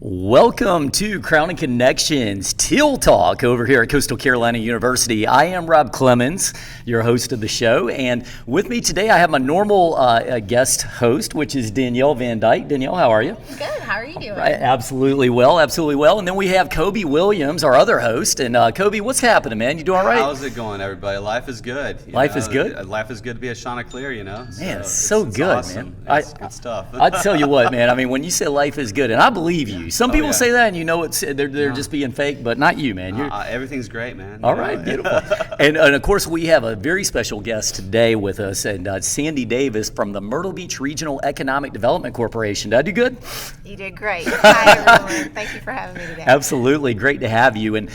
Welcome to Crowning Connections Teal Talk over here at Coastal Carolina University. I am Rob Clemens, your host of the show, and with me today I have my normal guest host, which is Danielle Van Dyke. Danielle, how are you? Good. How are you doing? Absolutely well, absolutely well. And then we have Kobe Williams, our other host. And Kobe, what's happening, man? You doing all right? How's it going, everybody? Life is good. Life is good? Life is good to be a Chanticleer, you know? Man, it's so good, awesome. man. It's good stuff. I tell you what, man, I mean, when you say life is good, and I believe you. Some people yeah. say that and you know they're just being fake, but not you, man. Everything's great, man. All right, beautiful. and of course, we have a very special guest today with us, and Sandy Davis from the Myrtle Beach Regional Economic Development Corporation. Did I do good? You did great. Hi, everyone. Thank you for having me today. Absolutely. Great to have you. And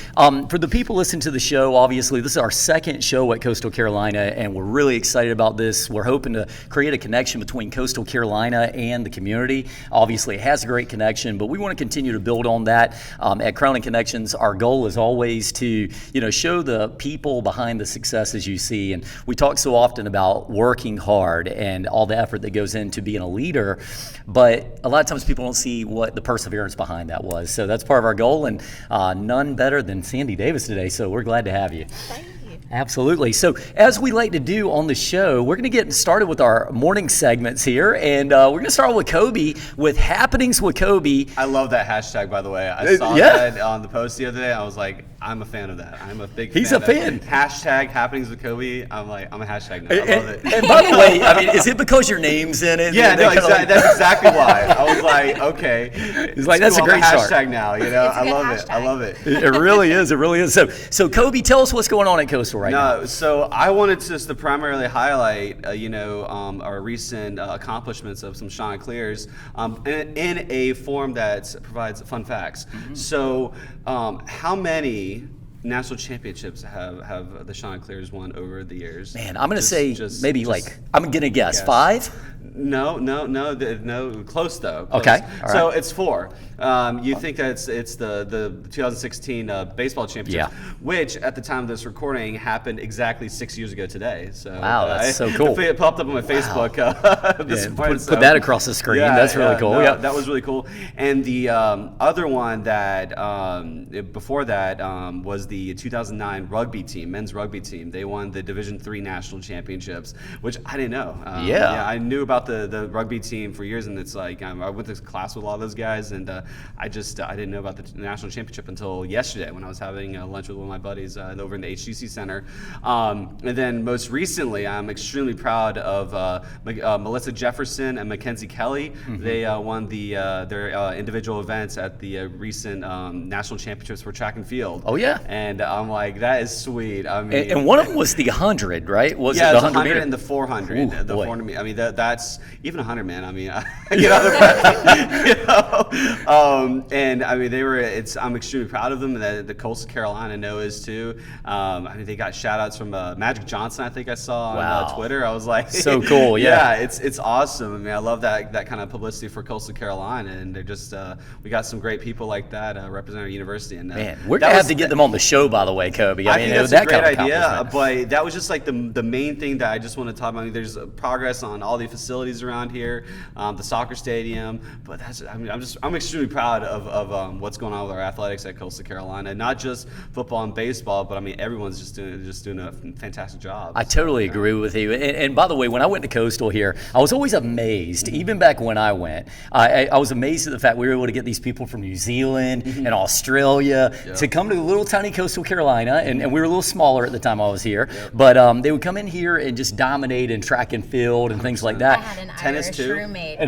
for the people listening to the show, obviously, this is our second show at Coastal Carolina, and we're really excited about this. We're hoping to create a connection between Coastal Carolina and the community. Obviously, it has a great connection, but we want to continue to build on that. At Crowning Connections, our goal is always to, show the people behind the successes you see. And we talk so often about working hard and all the effort that goes into being a leader, but a lot of times people don't see what the perseverance behind that was. So that's part of our goal, and none better than Sandy Davis today. So we're glad to have you. Thank you. Absolutely. So as we like to do on the show, we're going to get started with our morning segments here, and we're going to start with Kobe with Happenings with Kobe. I love that hashtag, by the way. I saw that on the post the other day. I was like, I'm a fan of that. I'm a big fan. He's a fan. Hashtag Happenings with Kobe. I'm a hashtag now. I love it. And by the way, I mean, is it because your name's in it? Yeah, no, exactly. That's exactly why. I was like, okay. It's like, that's a great hashtag start. now. It's I a love good it. hashtag. I love it. It really is. It really is. So Kobe, tell us what's going on at Coastal right now. So I wanted to primarily highlight, our recent accomplishments of some Chanticleers in a form that provides fun facts. Mm-hmm. So how many national championships have the Chanticleers won over the years? Man, I'm going to say maybe I'm going to guess 5? No, close though. Close. Okay, all right. So it's 4. You think that it's the 2016 baseball championship, which at the time of this recording happened exactly 6 years ago today. So wow, that's so cool. It popped up on my Facebook this morning. Put that across the screen. That's really cool. No, that was really cool. And the other one that before that was the 2009 rugby team, men's rugby team. They won the Division III national championships, which I didn't know. I knew about the rugby team for years, and it's like I went to class with a lot of those guys, and I didn't know about the national championship until yesterday when I was having lunch with one of my buddies over in the HCC Center. And then most recently, I'm extremely proud of Melissa Jefferson and Mackenzie Kelly. Mm-hmm. They won their individual events at the recent national championships for track and field. Oh yeah, and I'm like, that is sweet. I mean, and one of them was the 100, right? Was it the 100 meter? And the 400. Ooh, the boy. 400 meter. I mean, that's even 100, man. I mean, I get out of breath. And I mean, I'm extremely proud of them, and the Coastal Carolina knows too. I mean, they got shout outs from Magic Johnson, I think I saw on Twitter. I was like, so cool. Yeah, it's awesome. I mean, I love that kind of publicity for Coastal Carolina, and they're just we got some great people like that representing our university. And man, we're gonna have to get them on the show, by the way, Kobe. I mean, that's that a great kind of idea, but that was just like the main thing that I just want to talk about. I mean, there's progress on all the facilities around here, the soccer stadium, but I'm extremely proud of what's going on with our athletics at Coastal Carolina. Not just football and baseball, but I mean, everyone's just doing a fantastic job. I totally agree with you. And by the way, when I went to Coastal here, I was always amazed. Even back when I went, I was amazed at the fact we were able to get these people from New Zealand and Australia to come to little tiny Coastal Carolina, and we were a little smaller at the time I was here, but they would come in here and just dominate in track and field and things like that. I had an Tennis Irish too. roommate.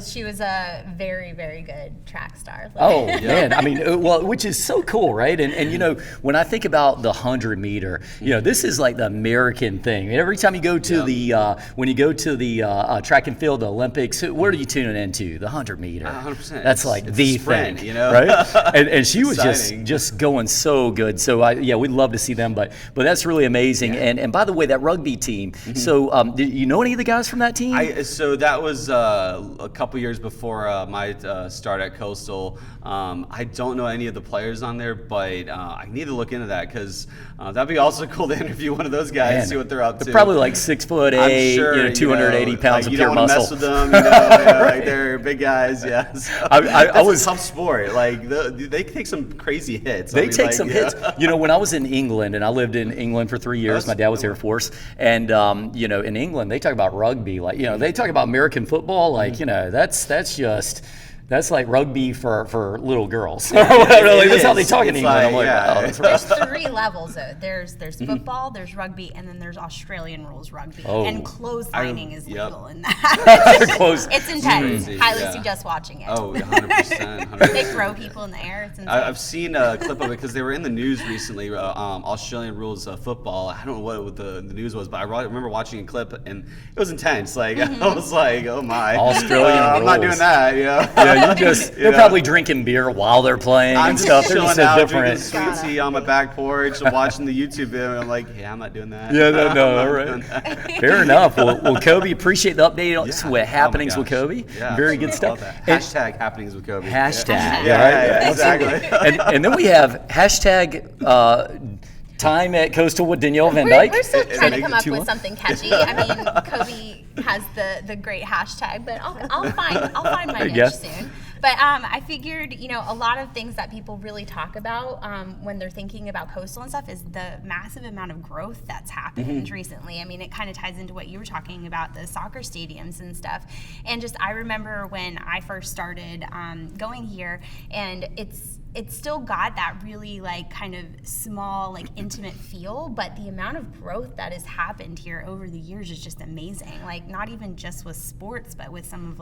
She was a very, very good track star. Oh man, I mean, well, which is so cool, right? And when I think about the 100 meter, this is like the American thing. Every time you go to the track and field, the Olympics, what are you tuning into? The 100 meter. 100%. That's like it's the a sprint, thing, right? And she was just going so good. So we'd love to see them, but that's really amazing. And by the way, that rugby team. So do you know any of the guys from that team? So that was a couple years before my start at Coastal. I don't know any of the players on there, but I need to look into that because that'd be also cool to interview one of those guys, Man, see what they're up to. they're probably like 6'8", I'm sure, 280 pounds like, of you pure don't want to muscle. mess with them, like they're big guys. Yeah, so, I was a tough sport. Like they take some crazy hits. They take some hits. When I was in England, and I lived in England for 3 years, my dad was Air Force, and in England they talk about rugby, like they talk about American football, like that's like rugby for little girls. That's how they talk in England. I'm like, wow, that's right. There's 3 levels though. There's football, there's rugby, and then there's Australian rules rugby. And clotheslining is legal in that. It's intense. Highly suggest watching it. Oh, 100%. They throw people in the air. It's insane. I've seen a clip of it because they were in the news recently. Australian rules football. I don't know what the news was, but I remember watching a clip and it was intense. Like I was like, oh my, Australian rules. I'm not doing that. They're probably drinking beer while they're playing and stuff. They're just so different. Drinking sweet tea on my back porch and watching the YouTube video. And I'm like, yeah, I'm not doing that. Yeah, no, all right. Fair enough. Well, Kobe, appreciate the update on what happenings with Kobe. Yeah, very good stuff. Hashtag happenings with Kobe. Hashtag. Yeah, exactly. And then we have hashtag time at Coastal with Danielle Van Dyke. We're still trying to come up with something catchy. I mean, Kobe has the great hashtag, but I'll find my niche soon. But I figured, a lot of things that people really talk about when they're thinking about Coastal and stuff is the massive amount of growth that's happened recently. I mean, it kind of ties into what you were talking about, the soccer stadiums and stuff. And just, I remember when I first started going here, and it's still got that really kind of small, intimate feel, but the amount of growth that has happened here over the years is just amazing. Not even just with sports, but with some of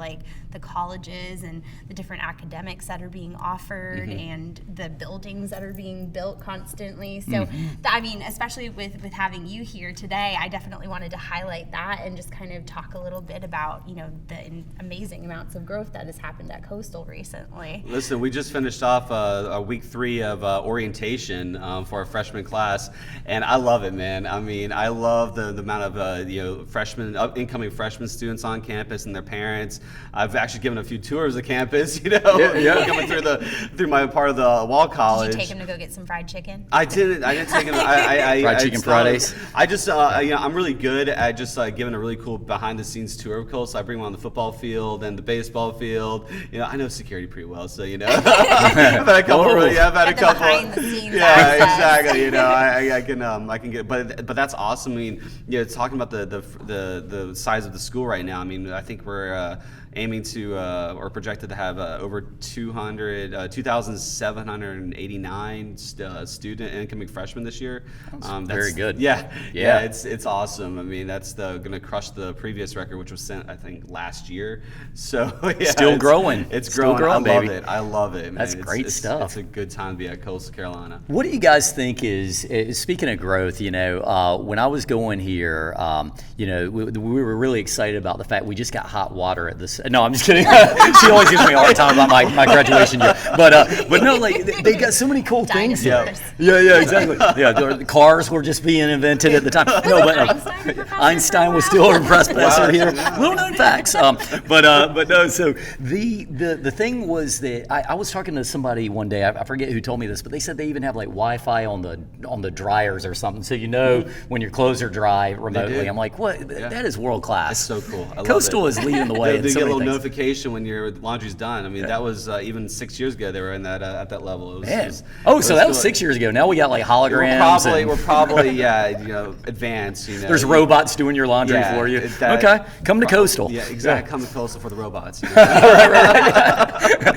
the colleges and the different academics that are being offered and the buildings that are being built constantly. So, I mean, especially with having you here today, I definitely wanted to highlight that and just kind of talk a little bit about, the amazing amounts of growth that has happened at Coastal recently. Listen, we just finished off week 3 of orientation for our freshman class, and I love it, man. I mean, I love the amount of incoming freshman students on campus and their parents. I've actually given a few tours of campus, coming through my part of the Wall College. Did you take them to go get some fried chicken? I didn't take them. Fried chicken Fridays. I just, I'm really good at just giving a really cool behind-the-scenes tour of Coastal. I bring them on the football field and the baseball field. I know security pretty well, so I've had a couple. I've had a couple. Behind the scenes exactly. I can get, but that's awesome. I mean, talking about the size of the school right now. I mean, I think we're aiming to or projected to have over 2,789 student incoming freshmen this year. That's very good. Yeah. It's awesome. I mean, that's going to crush the previous record, which was set I think last year. So still growing. It's still growing. Baby. I love it. Man. That's great stuff. It's a good time to be at Coastal Carolina. What do you guys think is speaking of growth? When I was going here, we were really excited about the fact we just got hot water at this. No, I'm just kidding. She always gives me a hard time about my graduation year. But no, they got so many cool things. Yeah, exactly. Yeah, the cars were just being invented at the time. No, but Einstein was still a press professor here. Little known facts. But no. So the thing was that I was talking to somebody one day. I forget who told me this, but they said they even have Wi-Fi on the dryers or something, so when your clothes are dry remotely. I'm like, what? That is world class. That's so cool. Coastal is leading the way. They get a little notification when your laundry's done. I mean, that was even 6 years ago. They were in that at that level. So that was 6 years ago. Now we got holograms. We're probably advanced. There's robots doing your laundry for you. Okay, come to Coastal. Yeah, exactly. Come to Coastal for the robots.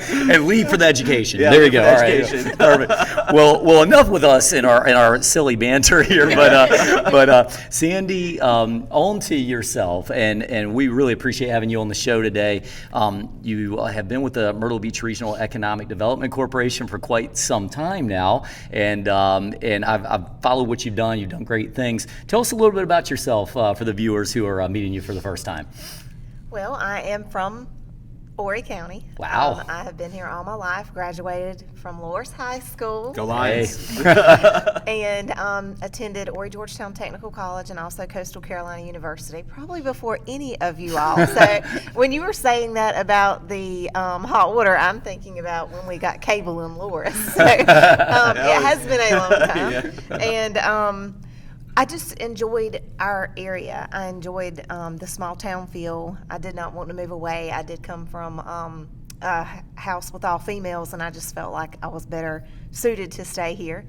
And leave for the education. There you go. All right. Perfect. Well, enough with us in our silly banter here. But Sandy, on to yourself, and we really appreciate having you on the show today. You have been with the Myrtle Beach Regional Economic Development Corporation for quite some time now, and I've followed what you've done. You've done great things. Tell us a little bit about yourself for the viewers who are meeting you for the first time. Well, I am from Horry County. Wow. I have been here all my life, graduated from Loris High School. Go Lions. And attended Horry Georgetown Technical College and also Coastal Carolina University, probably before any of you all. So when you were saying that about the hot water, I'm thinking about when we got cable in Loris. So it has been a long time. Yeah. And I just enjoyed our area. I enjoyed the small town feel. I did not want to move away. I did come from a house with all females, and I just felt like I was better suited to stay here.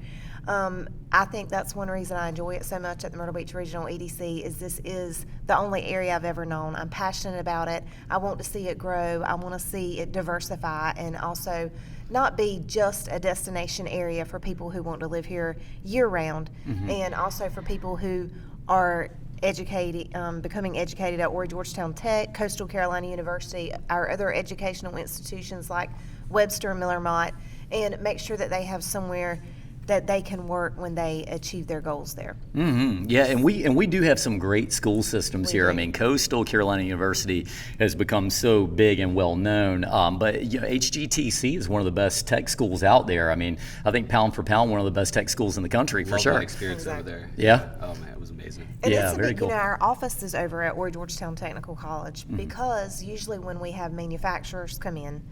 I think that's one reason I enjoy it so much at the Myrtle Beach Regional EDC is this is the only area I've ever known. I'm passionate about it. I want to see it grow. I want to see it diversify and also not be just a destination area for people who want to live here year-round, and also for people who are educated, becoming educated at Horry Georgetown Tech, Coastal Carolina University, our other educational institutions like Webster and Miller Mott, and make sure that they have somewhere that they can work when they achieve their goals there. Yeah, and we do have some great school systems here. do. I mean, Coastal Carolina University has become so big and well known, but you know, HGTC is one of the best tech schools out there. I mean, I think pound for pound, one of the best tech schools in the country for Love sure. my experience over there. Yeah. Oh man, it was amazing. And Yeah, it's a very big, cool. You know, our office is over at Horry Georgetown Technical College because usually when we have manufacturers come in,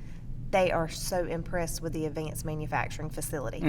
they are so impressed with the advanced manufacturing facility.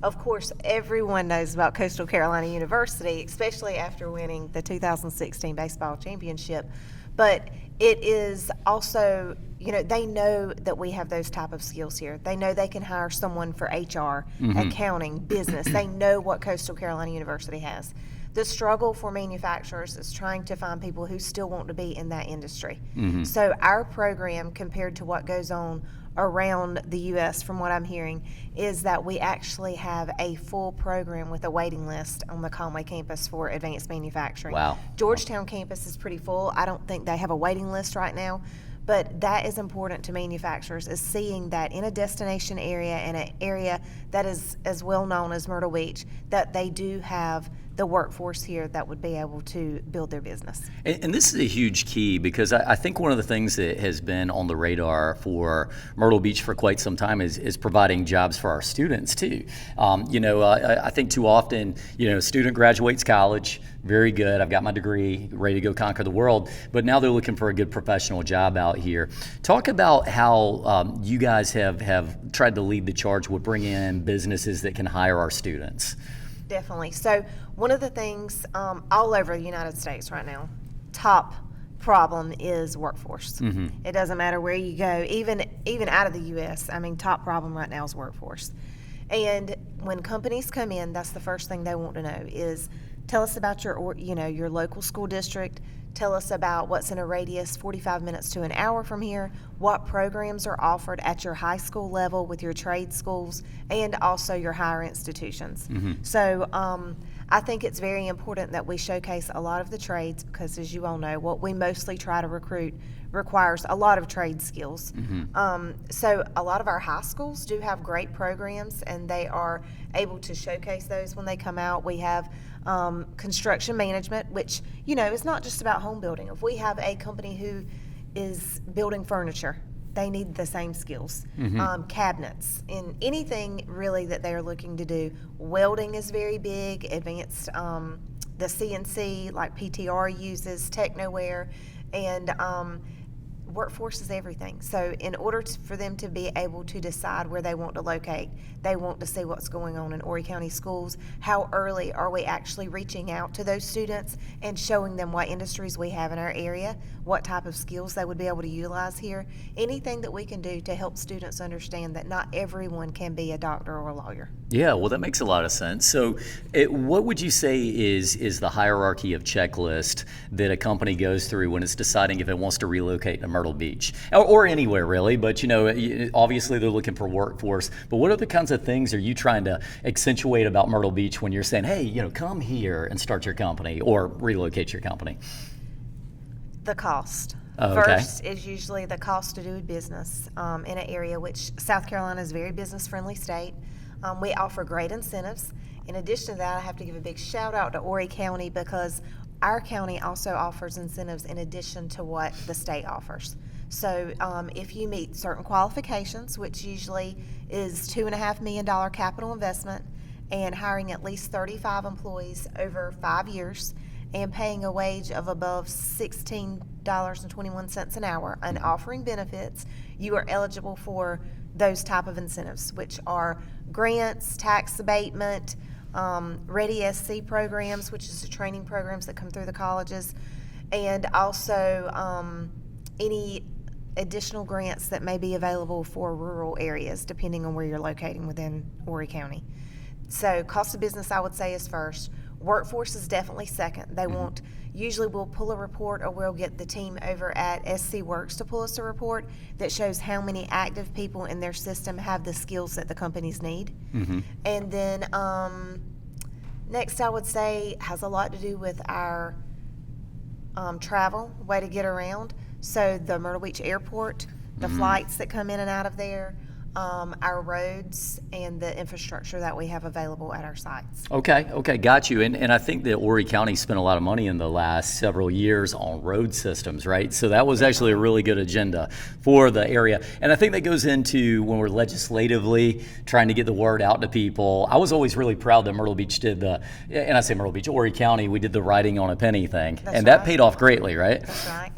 Of course, everyone knows about Coastal Carolina University, especially after winning the 2016 baseball championship. But it is also, you know, they know that we have those type of skills here. They know they can hire someone for HR, accounting, business. They know what Coastal Carolina University has. The struggle for manufacturers is trying to find people who still want to be in that industry. So our program, compared to what goes on around the U.S., from what I'm hearing, is that we actually have a full program with a waiting list on the Conway campus for advanced manufacturing. Wow. Georgetown campus is pretty full. I don't think they have a waiting list right now, but that is important to manufacturers, is seeing that in a destination area and an area that is as well known as Myrtle Beach, that they do have the workforce here that would be able to build their business. And this is a huge key because I think one of the things that has been on the radar for Myrtle Beach for quite some time is providing jobs for our students too. You know, I think too often, you know, a student graduates college, very good, I've got my degree, ready to go conquer the world, but now they're looking for a good professional job out here. Talk about how you guys have tried to lead the charge with bringing in businesses that can hire our students. Definitely. So one of the things all over the United States right now, top problem is workforce. It doesn't matter where you go, even out of the U.S. I mean, top problem right now is workforce. And when companies come in, that's the first thing they want to know is tell us about your local school district. Tell us about what's in a radius 45 minutes to an hour from here, what programs are offered at your high school level with your trade schools, and also your higher institutions. So I think it's very important that we showcase a lot of the trades because, as you all know, what we mostly try to recruit requires a lot of trade skills. So a lot of our high schools do have great programs, and they are able to showcase those when they come out. We have construction management, which, you know, is not just about home building. If we have a company who is building furniture, they need the same skills. Cabinets, and anything really that they are looking to do. Welding is very big, advanced, the CNC, like PTR uses, Technoware, and workforce is everything. So in order for them to be able to decide where they want to locate, they want to see what's going on in Horry County schools. How early are we actually reaching out to those students and showing them what industries we have in our area, what type of skills they would be able to utilize here, anything that we can do to help students understand that not everyone can be a doctor or a lawyer. Yeah, well, that makes a lot of sense. So what would you say is the hierarchy of checklist that a company goes through when it's deciding if it wants to relocate to Myrtle Beach or anywhere really, but you know, obviously they're looking for workforce, but what other kinds of things are you trying to accentuate about Myrtle Beach when you're saying, hey, you know, come here and start your company or relocate your company? The cost. Oh, okay. First is usually the cost to do business in an area which South Carolina is a very business-friendly state. We offer great incentives. In addition to that, I have to give a big shout out to Horry County because our county also offers incentives in addition to what the state offers. So if you meet certain qualifications, which usually is $2.5 million capital investment, and hiring at least 35 employees over 5 years, and paying a wage of above $16.21 an hour, and offering benefits, you are eligible for those type of incentives, which are grants, tax abatement, Ready SC programs, which is the training programs that come through the colleges, and also any additional grants that may be available for rural areas, depending on where you're located within Horry County. So cost of business, I would say, is first. Workforce is definitely second. They won't, usually we'll pull a report, or we'll get the team over at SC Works to pull us a report that shows how many active people in their system have the skills that the companies need. And then next, I would say, has a lot to do with our travel, way to get around. So the Myrtle Beach Airport, the flights that come in and out of there, our roads, and the infrastructure that we have available at our sites. Okay, got you. And I think that Horry County spent a lot of money in the last several years on road systems, right? So that was actually a really good agenda for the area. And I think that goes into when we're legislatively trying to get the word out to people. I was always really proud that Myrtle Beach did and I say Myrtle Beach, Horry County, we did the writing on a penny thing. That's and that right. paid off greatly, right? That's right.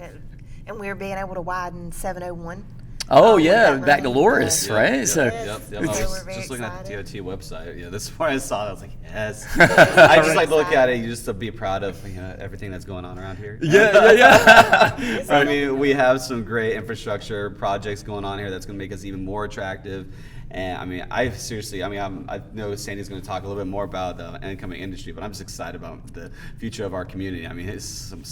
And we're being able to widen 701. Oh, with yeah, that back to money. Loris, right? Yep. So, I was we're very just looking at the excited. DOT website. Yeah, this is where I saw it. I was like, yes. I just like to look at it just to be proud of everything that's going on around here. yeah. I mean, we have some great infrastructure projects going on here that's going to make us even more attractive. And I mean, I know Sandy's going to talk a little bit more about the incoming industry, but I'm just excited about the future of our community. I mean, it's some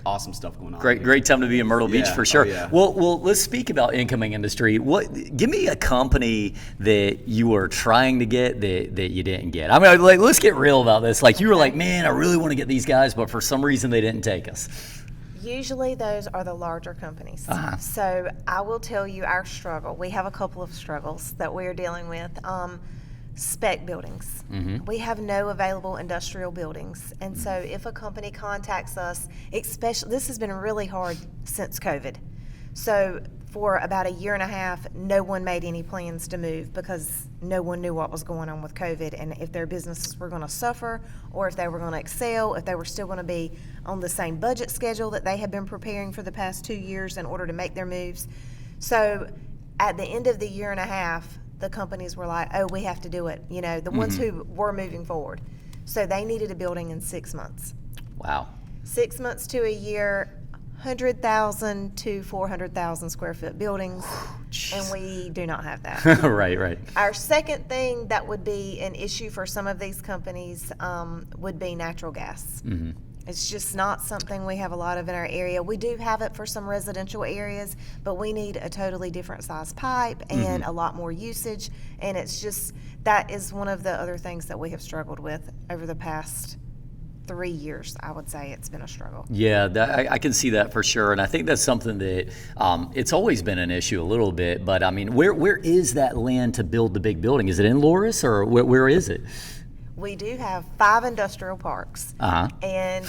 awesome stuff going on. Great time to be in Myrtle Beach for sure. Oh, yeah. Well, let's speak about incoming industry. Give me a company that you were trying to get that you didn't get. I mean, like, let's get real about this. Like, you were like, man, I really want to get these guys, but for some reason they didn't take us. Usually those are the larger companies. So I will tell you our struggle. We have a couple of struggles that we're dealing with. Spec buildings. We have no available industrial buildings. And so if a company contacts us, especially, this has been really hard since COVID. So for about a year and a half, no one made any plans to move because no one knew what was going on with COVID and if their businesses were going to suffer or if they were going to excel, if they were still going to be on the same budget schedule that they had been preparing for the past 2 years in order to make their moves. So at the end of the year and a half, the companies were like, oh, we have to do it, the ones who were moving forward. So they needed a building in 6 months. Wow. 6 months to a year, 100,000 to 400,000 square foot buildings, and we do not have that. Right. Our second thing that would be an issue for some of these companies would be natural gas. It's just not something we have a lot of in our area. We do have it for some residential areas, but we need a totally different size pipe and a lot more usage, and it's just, that is one of the other things that we have struggled with over the past 3 years. I would say it's been a struggle. Yeah, I can see that for sure, and I think that's something that it's always been an issue a little bit. But I mean, where is that land to build the big building? Is it in Loris or where is it? We do have 5 industrial parks, and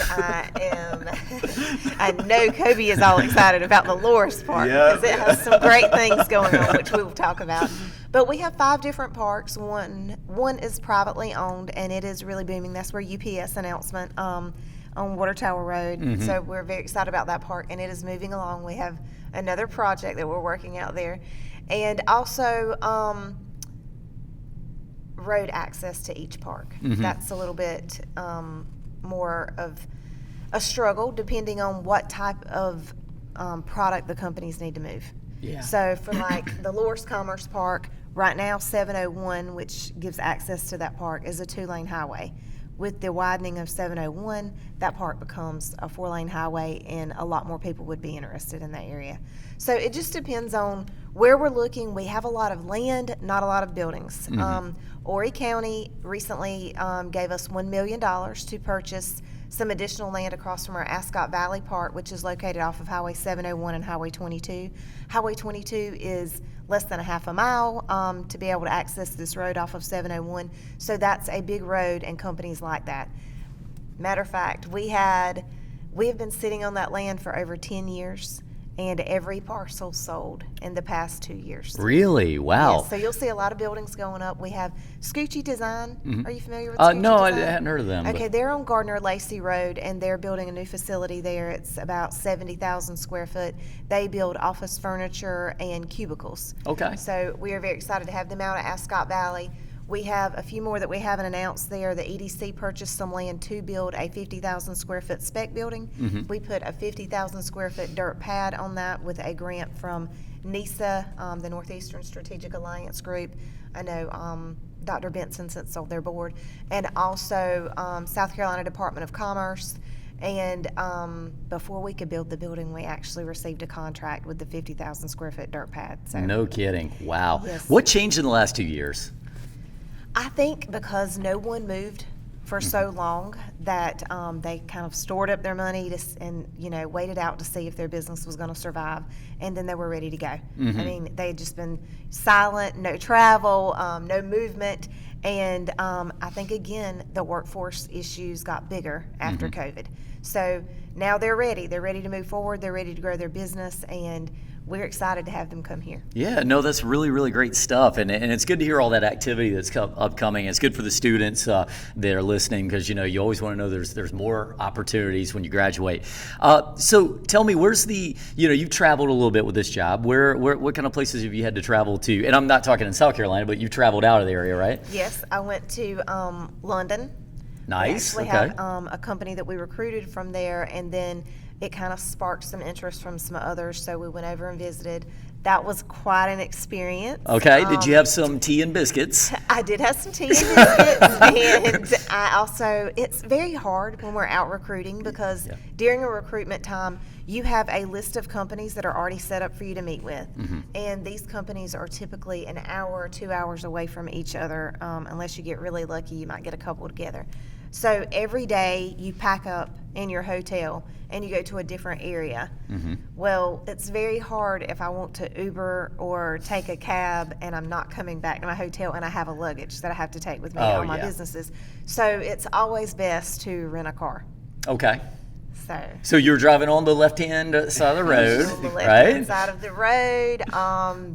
I know Kobe is all excited about the Loris Park because it has some great things going on, which we will talk about. But we have 5 different parks. One is privately owned, and it is really booming. That's where UPS announcement on Water Tower Road. So we're very excited about that park, and it is moving along. We have another project that we're working out there, and also road access to each park. That's a little bit more of a struggle depending on what type of product the companies need to move. Yeah. So for like the Loris Commerce Park, right now 701, which gives access to that park, is a 2-lane highway. With the widening of 701, that park becomes a 4-lane highway, and a lot more people would be interested in that area. So it just depends on where we're looking. We have a lot of land, not a lot of buildings. Horry County recently gave us $1 million to purchase some additional land across from our Ascot Valley Park, which is located off of Highway 701 and Highway 22. Highway 22 is less than a half a mile to be able to access this road off of 701. So that's a big road, and companies like that. Matter of fact, we have been sitting on that land for over 10 years, and every parcel sold in the past 2 years. Really? Wow. Yes, so you'll see a lot of buildings going up. We have Scoochie Design. Are you familiar with Scoochie No, I Design? hadn't heard of them. Okay, they're on Gardner Lacey Road, and they're building a new facility there. It's about 70,000 square foot. They build office furniture and cubicles. Okay. So we are very excited to have them out at Ascot Valley. We have a few more that we haven't announced there. The EDC purchased some land to build a 50,000 square foot spec building. We put a 50,000 square foot dirt pad on that with a grant from NISA, the Northeastern Strategic Alliance Group. I know Dr. Benson sits on their board, and also South Carolina Department of Commerce. And before we could build the building, we actually received a contract with the 50,000 square foot dirt pad. So No kidding. Wow. Yes. What changed in the last 2 years? I think because no one moved for so long that they kind of stored up their money and waited out to see if their business was going to survive, and then they were ready to go. I mean, they had just been silent, no travel, no movement, and I think again the workforce issues got bigger after COVID. So now they're ready. They're ready to move forward. They're ready to grow their business, and we're excited to have them come here. Yeah, no, that's really, really great stuff. And it's good to hear all that activity that's upcoming. It's good for the students that are listening because, you always want to know there's more opportunities when you graduate. So tell me, where's you've traveled a little bit with this job. What kind of places have you had to travel to? And I'm not talking in South Carolina, but you've traveled out of the area, right? Yes, I went to London. Nice. We Okay. have a company that we recruited from there, and then it kind of sparked some interest from some others, so we went over and visited. That was quite an experience. Okay. Did you have some tea and biscuits? I did have some tea and biscuits, and it's very hard when we're out recruiting because during a recruitment time, you have a list of companies that are already set up for you to meet with, and these companies are typically an hour or 2 hours away from each other. Unless you get really lucky, you might get a couple together. So every day you pack up in your hotel and you go to a different area. Well, it's very hard if I want to Uber or take a cab and I'm not coming back to my hotel and I have a luggage that I have to take with me on my businesses. So it's always best to rent a car. Okay. So you're driving on the left-hand side of the road, on the right? left-hand side of the road.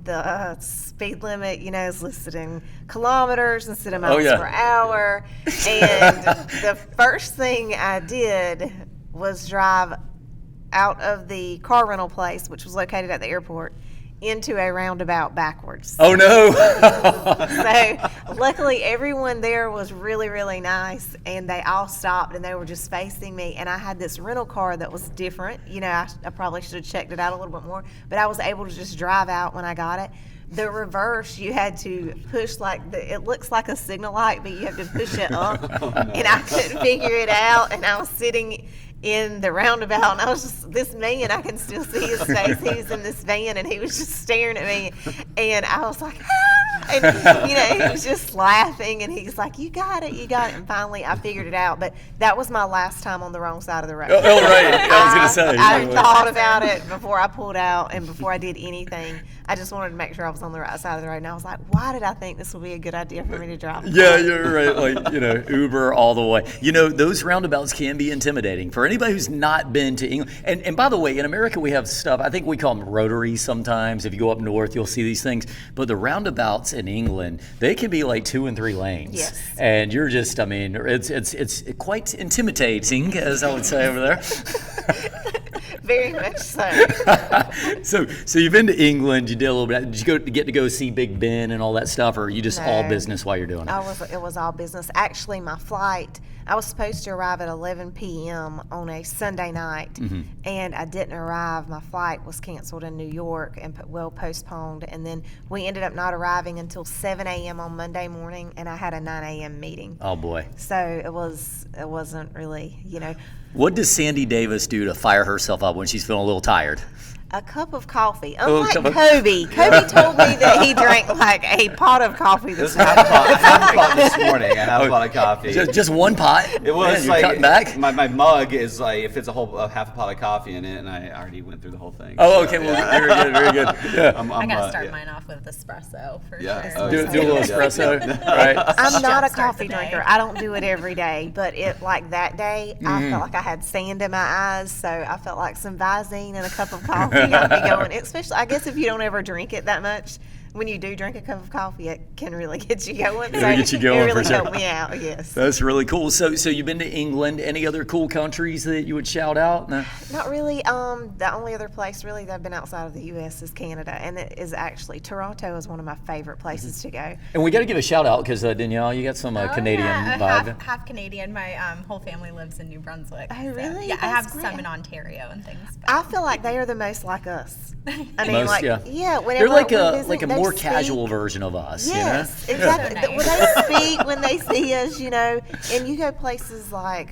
The speed limit, is listed in kilometers instead of miles per hour. And the first thing I did was drive out of the car rental place, which was located at the airport, into a roundabout backwards. Oh no! So luckily everyone there was really, really nice, and they all stopped and they were just facing me, and I had this rental car that was different. I probably should have checked it out a little bit more, but I was able to just drive out when I got it. The reverse, you had to push it looks like a signal light, but you have to push it up. And I couldn't figure it out, and I was sitting in the roundabout, and I was just, this man, I can still see his face. He was in this van, and he was just staring at me, and I was like, ah! And he was just laughing, and he's like, you got it, and finally I figured it out. But that was my last time on the wrong side of the road. Oh, right. I was gonna say. I thought about it before I pulled out and before I did anything. I just wanted to make sure I was on the right side of the road, and I was like, why did I think this would be a good idea for me to drive? Yeah, you're right. Uber all the way. Those roundabouts can be intimidating for anybody who's not been to England. And by the way, in America we have stuff, I think we call them rotaries sometimes. If you go up north, you'll see these things. But the roundabouts in England, they can be like 2 and 3 lanes. Yes. And you're just, it's quite intimidating, as I would say over there. Very much so. So you've been to England. You did a little bit. Did you get to go see Big Ben and all that stuff, or are you just all business while you're doing it? It was all business. Actually, my flight, I was supposed to arrive at 11 p.m. on a Sunday night, and I didn't arrive. My flight was canceled in New York and postponed, and then we ended up not arriving until 7 a.m. on Monday morning, and I had a 9 a.m. meeting. Oh boy! So it wasn't really, What does Sandy Davis do to fire herself up when she's feeling a little tired? A cup of coffee. Unlike Kobe. Kobe told me that he drank like a pot of coffee this morning. Half a pot this morning. I have a pot of coffee. Just one pot? It was Man, you're cutting back? My mug is like, if it's half a pot of coffee in it, and I already went through the whole thing. Oh, okay. Well, very good, very good. Yeah. I gotta start mine off with espresso for sure. Do a little espresso, right? I'm not a Jumpstart coffee the day. drinker. I don't do it every day, but that day, I felt like I had sand in my eyes, so I felt like some Visine and a cup of coffee you got me going. Especially, I guess if you don't ever drink it that much, when you do drink a cup of coffee, it can really get you going. It'll get you going, it really for sure. helped me out, yes. That's really cool. So you've been to England. Any other cool countries that you would shout out? No? Not really. The only other place really that I've been outside of the U.S. is Canada, and it is actually Toronto is one of my favorite places to go. And we got to give a shout out because Danielle, you got some Canadian vibe. Half Canadian. My whole family lives in New Brunswick. Oh, really? Yeah, I That's have great. some in Ontario and things. I feel like they are the most like us. I mean, Most, like, yeah. whenever They're like we a visit, they more speak- casual version of us. Yes, You know? exactly. So nice. When they speak, when they see us, and you go places like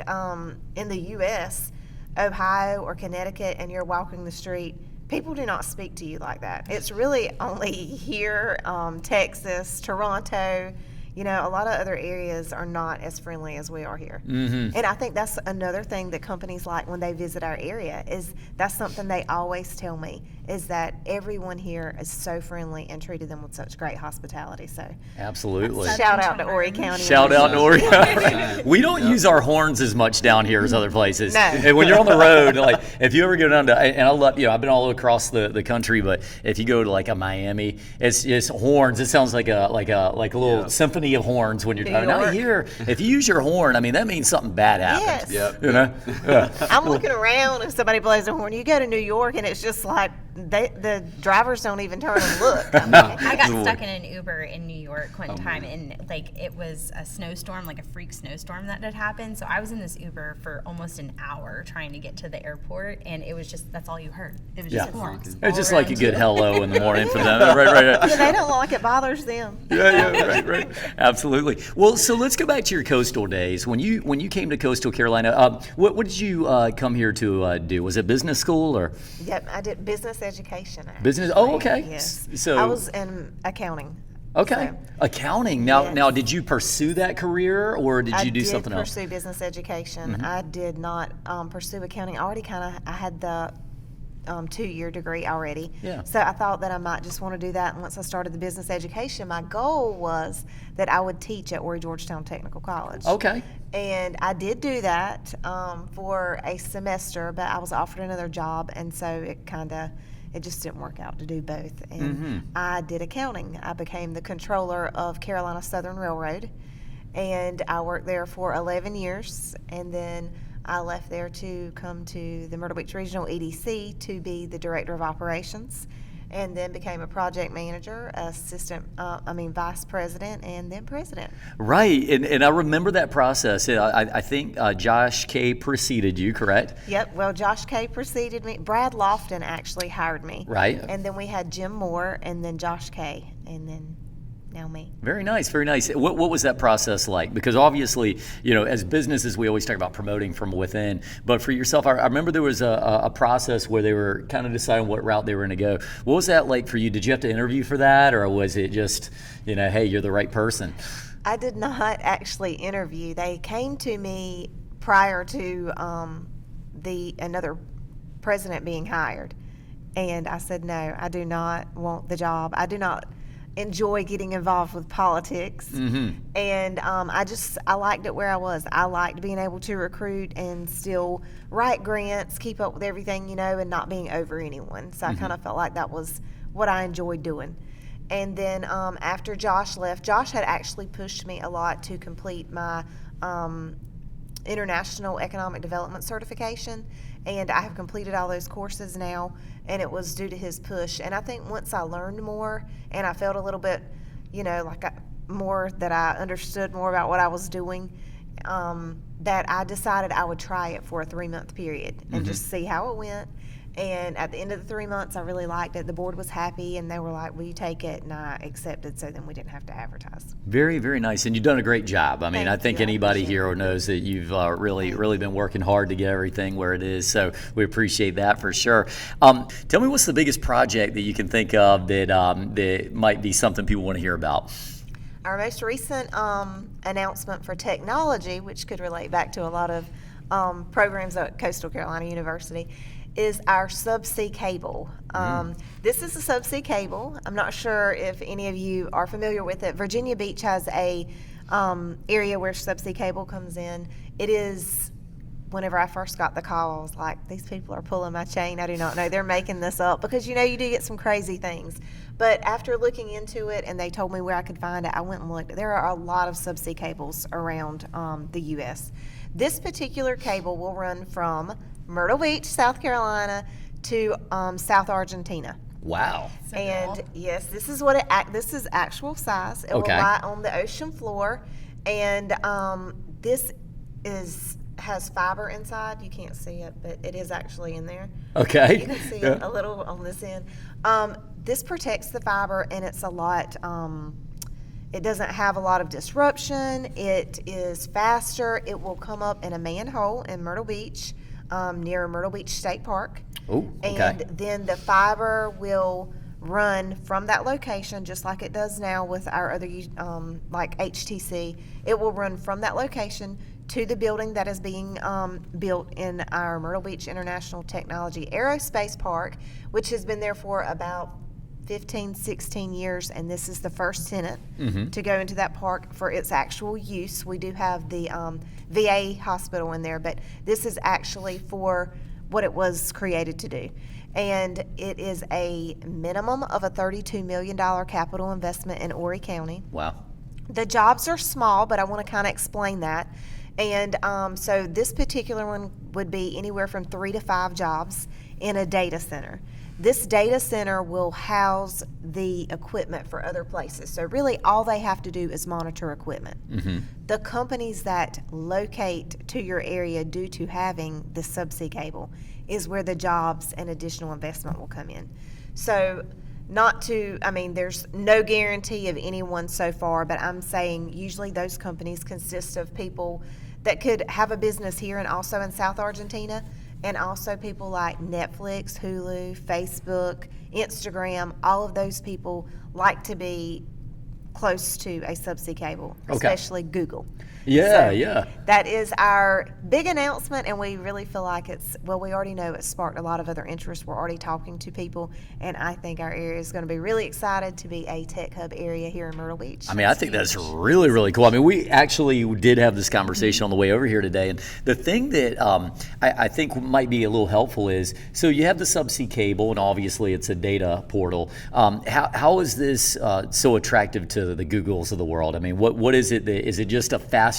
in the U.S., Ohio or Connecticut, and you're walking the street, people do not speak to you like that. It's really only here, Texas, Toronto. A lot of other areas are not as friendly as we are here. Mm-hmm. And I think that's another thing that companies like when they visit our area is that's something they always tell me is that everyone here is so friendly and treated them with such great hospitality. So Absolutely. shout out to Horry County. Shout out to Oregon. We don't use our horns as much down here as other places. No. And when you're on the road, like if you ever go down to, and I love, I've been all across the country, but if you go to like a Miami, it's just horns. It sounds like a little symphony of horns when you're driving. Now here, if you use your horn, I mean that means something bad happens. Yes. Yep. You know? Yeah. I'm looking around if somebody blows a horn. You go to New York and it's just like the drivers don't even turn and look. I mean, I got stuck in an Uber in New York one time, and like it was a snowstorm, like a freak snowstorm that had happened. So I was in this Uber for almost an hour trying to get to the airport, and it was just that's all you heard. It was just horns. It's just all like a around good you. hello in the morning for them. Right. yeah, they don't like it bothers them. Right. Absolutely. Well, so let's go back to your coastal days. When you came to Coastal Carolina, what did you come here to do? Was it business school or Yep, I did business education. Actually. business? Oh, okay. Yes. So I was in accounting. okay, So, accounting. Now, Yes. did you pursue that career or did you do something I did else? pursue business education. I did not pursue accounting. I had the 2-year degree already. Yeah. So I thought that I might just want to do that. And once I started the business education, my goal was that I would teach at Horry Georgetown Technical College. Okay. And I did do that for a semester, but I was offered another job, and so it just didn't work out to do both. And I did accounting. I became the controller of Carolina Southern Railroad, and I worked there for 11 years, and then I left there to come to the Myrtle Beach Regional EDC to be the director of operations, and then became a project manager, vice president, and then president. Right, and I remember that process. I think Josh K preceded you, correct? Yep. Well, Josh K preceded me. Brad Lofton actually hired me. Right. And then we had Jim Moore, and then Josh K, and then now me. Very nice, very nice. What was that process like? Because obviously, as businesses, we always talk about promoting from within. But for yourself, I remember there was a process where they were kind of deciding what route they were going to go. What was that like for you? Did you have to interview for that, or was it just, hey, you're the right person? I did not actually interview. They came to me prior to another president being hired, and I said no. I do not want the job. I do not enjoy getting involved with politics. And I liked it where I was. I liked being able to recruit and still write grants, keep up with everything, and not being over anyone. So I kind of felt like that was what I enjoyed doing. And then after Josh left, Josh had actually pushed me a lot to complete my International Economic Development certification, and I have completed all those courses now, and it was due to his push. And I think once I learned more and I felt a little bit, more that I understood more about what I was doing, that I decided I would try it for a 3-month period and just see how it went. And at the end of the 3 months, I really liked it. The board was happy, and they were like, will you take it? And I accepted, so then we didn't have to advertise. Very, very nice. And you've done a great job. I mean, I think you. I anybody appreciate here knows that you've really been working hard to get everything where it is. So we appreciate that for sure. Tell me, what's the biggest project that you can think of that might be something people want to hear about? Our most recent announcement for technology, which could relate back to a lot of programs at Coastal Carolina University, is our Subsea cable. This is a Subsea cable. I'm not sure if any of you are familiar with it. Virginia Beach has a area where Subsea cable comes in. It is whenever I first got the call, I was like, these people are pulling my chain. I do not know. They're making this up, because, you do get some crazy things. But after looking into it and they told me where I could find it, I went and looked. There are a lot of subsea cables around the U.S. This particular cable will run from Myrtle Beach, South Carolina to South Argentina. Wow. So And cool. yes, this is this is actual size. It Okay. will lie on the ocean floor, and this has fiber inside. You can't see it, but it is actually in there. Okay. You can see Yeah. it a little on this end. This protects the fiber, and it's a lot. It doesn't have a lot of disruption. It is faster. It will come up in a manhole in Myrtle Beach, near Myrtle Beach State Park. Oh, okay. And then the fiber will run from that location, just like it does now with our other, like HTC. It will run from that location to the building that is being built in our Myrtle Beach International Technology Aerospace Park, which has been there for about 15, 16 years, and this is the first tenant to go into that park for its actual use. We do have the VA hospital in there, but this is actually for what it was created to do. And it is a minimum of a $32 million capital investment in Horry County. Wow. The jobs are small, but I want to kind of explain that. And so this particular one would be anywhere from 3 to 5 jobs in a data center. This data center will house the equipment for other places. So really all they have to do is monitor equipment. The companies that locate to your area due to having the subsea cable is where the jobs and additional investment will come in. So there's no guarantee of anyone so far, but I'm saying usually those companies consist of people that could have a business here and also in South Argentina, and also people like Netflix, Hulu, Facebook, Instagram. All of those people like to be close to a subsea cable, especially Google. Yeah, So yeah. That is our big announcement, and we really feel like we already know it's sparked a lot of other interest. We're already talking to people, and I think our area is going to be really excited to be a tech hub area here in Myrtle Beach. I mean, I think that's really, really cool. I mean, we actually did have this conversation on the way over here today, and the thing that I think might be a little helpful is, so you have the subsea cable, and obviously it's a data portal. How is this so attractive to the Googles of the world? I mean, what is it? Is it just a faster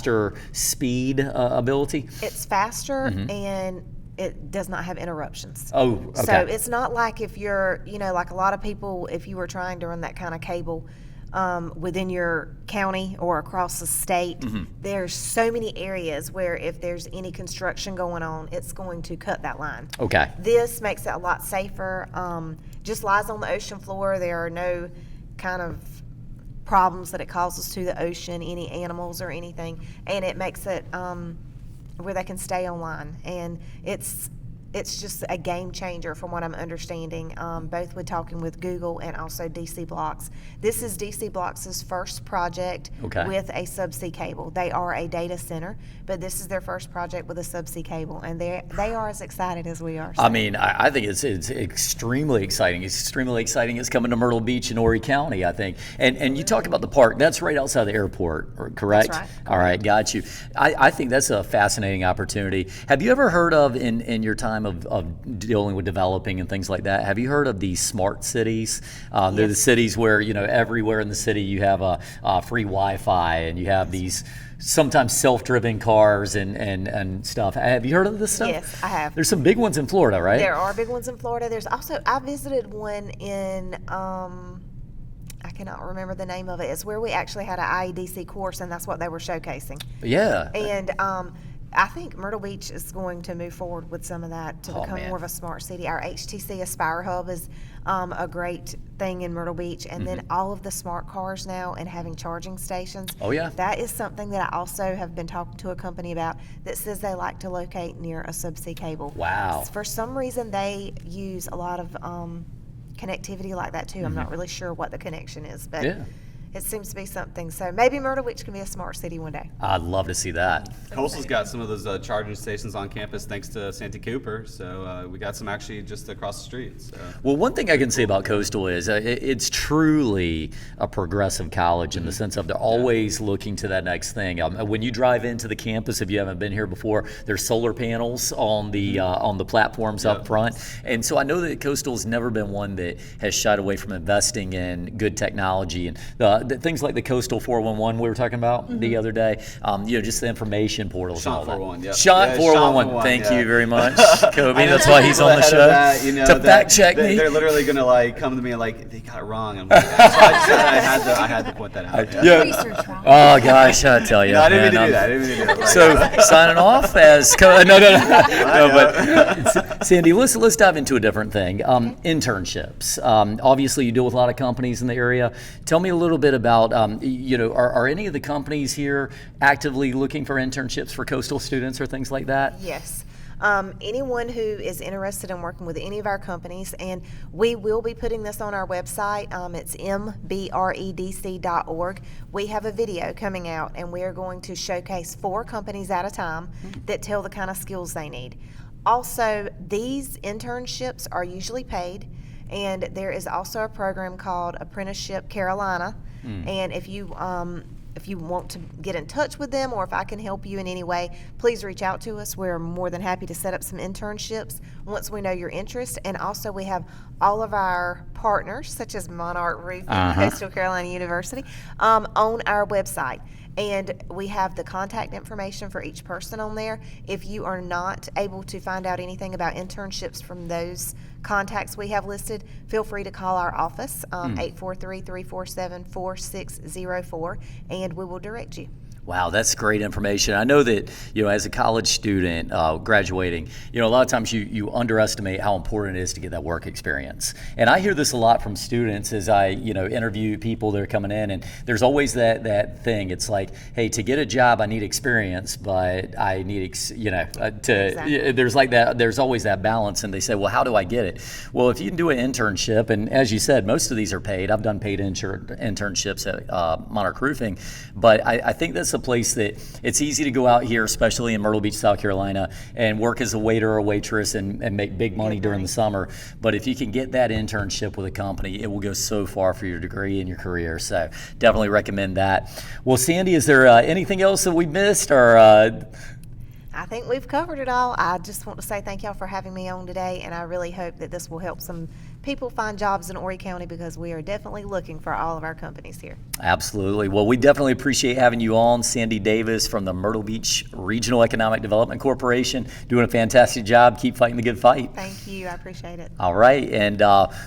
speed ability? It's faster and it does not have interruptions. Oh, okay. So it's not like if you're, like a lot of people, if you were trying to run that kind of cable within your county or across the state, there's so many areas where if there's any construction going on, it's going to cut that line. Okay. This makes it a lot safer. Just lies on the ocean floor. There are no kind of problems that it causes to the ocean, any animals or anything, and it makes it where they can stay online. And it's just a game changer from what I'm understanding, both with talking with Google and also DC Blocks. This is DC Blocks' first project with a subsea cable. They are a data center, but this is their first project with a subsea cable, and they are as excited as we are. So. I mean, I think it's extremely exciting. It's extremely exciting. It's coming to Myrtle Beach in Horry County, I think. And you talk about the park. That's right outside the airport, correct? That's right. All right, got you. I think that's a fascinating opportunity. Have you ever heard of, in your time of dealing with developing and things like that, have you heard of these smart cities? They're the cities where, everywhere in the city you have a free Wi-Fi, and you have these sometimes self-driven cars and stuff. Have you heard of this stuff? Yes, I have. There's some big ones in Florida, right? There are big ones in Florida. There's also, I visited one in, I cannot remember the name of it. It's where we actually had an IEDC course, and that's what they were showcasing. Yeah. And I think Myrtle Beach is going to move forward with some of that to become more of a smart city. Our HTC Aspire Hub is a great thing in Myrtle Beach. And then all of the smart cars now and having charging stations. Oh, yeah. That is something that I also have been talking to a company about that says they like to locate near a subsea cable. Wow. For some reason, they use a lot of connectivity like that, too. I'm not really sure what the connection is. But it seems to be something. So maybe Myrtle Beach can be a smart city one day. I'd love to see that. Coastal's got some of those charging stations on campus thanks to Santee Cooper. So we got some actually just across the street. So. Well, one thing I can say about Coastal is it's truly a progressive college in the sense of they're always looking to that next thing. When you drive into the campus, if you haven't been here before, there's solar panels on the platforms up front. And so I know that Coastal's never been one that has shied away from investing in good technology. And the things like the Coastal 411 we were talking about the other day, just the information portals and all that. 411, yep. Shot 411, thank you very much, Kobe. That's why he's on the show. To fact check me. They're literally going to come to me and they got it wrong. I'm like, so I had to point that out. Yeah. Oh gosh, I tell you. No, I didn't mean to do that. So signing off as but Sandy, let's dive into a different thing. Internships. Obviously, you deal with a lot of companies in the area. Tell me a little bit about are any of the companies here actively looking for internships for Coastal students or things like that? Yes. Anyone who is interested in working with any of our companies, and we will be putting this on our website. It's mbredc.org. We have a video coming out, and we are going to showcase 4 companies at a time that tell the kind of skills they need. Also, these internships are usually paid, and there is also a program called Apprenticeship Carolina. And if you want to get in touch with them, or if I can help you in any way, please reach out to us. We're more than happy to set up some internships once we know your interest. And also we have all of our partners, such as Monarch Roofing, Coastal Carolina University, on our website. And we have the contact information for each person on there. If you are not able to find out anything about internships from those contacts we have listed, feel free to call our office, 843-347-4604, and we will direct you. Wow, that's great information. I know that, as a college student graduating, a lot of times you underestimate how important it is to get that work experience. And I hear this a lot from students as I, interview people that are coming in, and there's always that thing. It's like, hey, to get a job, I need experience, but I need, Exactly. there's like that, there's always that balance. And they say, well, how do I get it? Well, if you can do an internship, and as you said, most of these are paid. I've done paid internships at Monarch Roofing, but I think that's a place that it's easy to go out here, especially in Myrtle Beach, South Carolina, and work as a waiter or waitress and make big money during the summer. But if you can get that internship with a company, it will go so far for your degree and your career. So definitely recommend that. Well, Sandy, is there anything else that we missed, or? I think we've covered it all. I just want to say thank y'all for having me on today, and I really hope that this will help some people find jobs in Horry County, because we are definitely looking for all of our companies here. Absolutely. Well, we definitely appreciate having you on. Sandy Davis from the Myrtle Beach Regional Economic Development Corporation, doing a fantastic job. Keep fighting the good fight. Thank you. I appreciate it. All right. And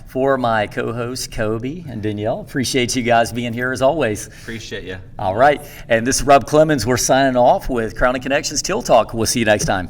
for my co-hosts, Kobe and Danielle, appreciate you guys being here as always. Appreciate you. All right. And this is Rob Clemens. We're signing off with Crown and Connections Teal Talk. We'll see you next time.